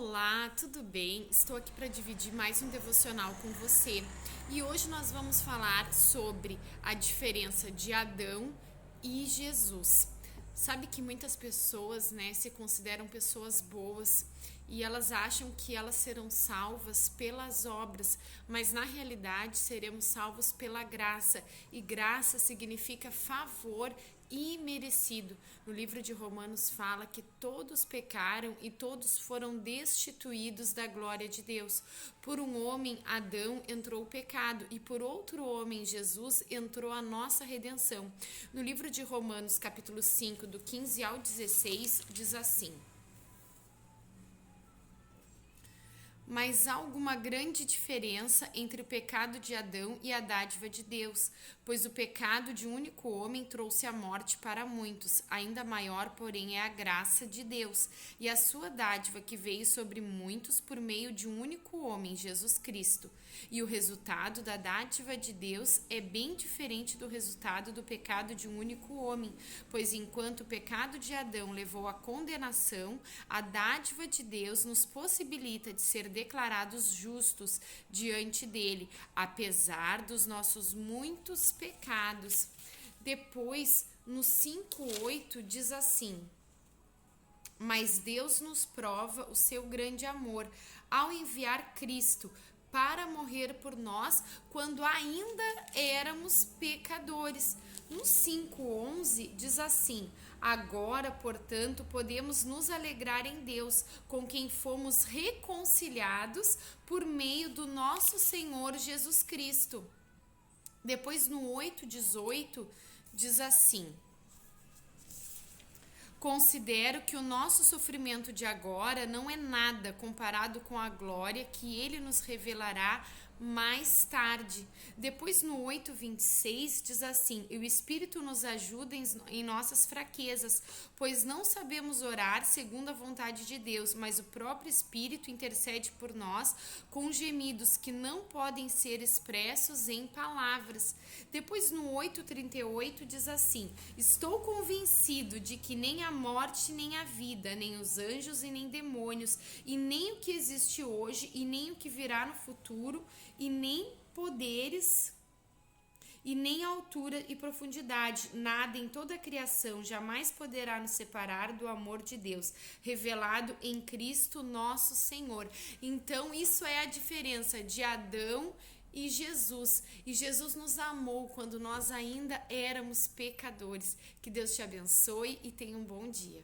Olá, tudo bem? Estou aqui para dividir mais um devocional com você e hoje nós vamos falar sobre a diferença de Adão e Jesus. Sabe que muitas pessoas, se consideram pessoas boas e elas acham que elas serão salvas pelas obras, mas na realidade seremos salvos pela graça, e graça significa favor imerecido. No livro de Romanos fala que todos pecaram e todos foram destituídos da glória de Deus. Por um homem, Adão, entrou o pecado, e por outro homem, Jesus, entrou a nossa redenção. No livro de Romanos, capítulo 5, do 15 ao 16, diz assim: Mas há alguma grande diferença entre o pecado de Adão e a dádiva de Deus, pois o pecado de um único homem trouxe a morte para muitos. Ainda maior, porém, é a graça de Deus e a sua dádiva que veio sobre muitos por meio de um único homem, Jesus Cristo. E o resultado da dádiva de Deus é bem diferente do resultado do pecado de um único homem, pois enquanto o pecado de Adão levou à condenação, a dádiva de Deus nos possibilita de ser declarados justos diante dele, apesar dos nossos muitos pecados. Depois, no 5:8 diz assim: Mas Deus nos prova o seu grande amor ao enviar Cristo para morrer por nós quando ainda éramos pecadores. No 5:11 diz assim: Agora, portanto, podemos nos alegrar em Deus, com quem fomos reconciliados por meio do nosso Senhor Jesus Cristo. Depois, no 8:18 diz assim: Considero que o nosso sofrimento de agora não é nada comparado com a glória que ele nos revelará mais tarde. Depois, no 8:26 diz assim: E o Espírito nos ajuda em nossas fraquezas, pois não sabemos orar segundo a vontade de Deus, mas o próprio Espírito intercede por nós com gemidos que não podem ser expressos em palavras. Depois, no 8:38 diz assim: Estou convencido de que nem a morte, nem a vida, nem os anjos e nem demônios, e nem o que existe hoje, e nem o que virá no futuro, e nem poderes, e nem altura e profundidade, nada em toda a criação jamais poderá nos separar do amor de Deus, revelado em Cristo nosso Senhor. Então, isso é a diferença de Adão e Jesus. E Jesus nos amou quando nós ainda éramos pecadores. Que Deus te abençoe e tenha um bom dia.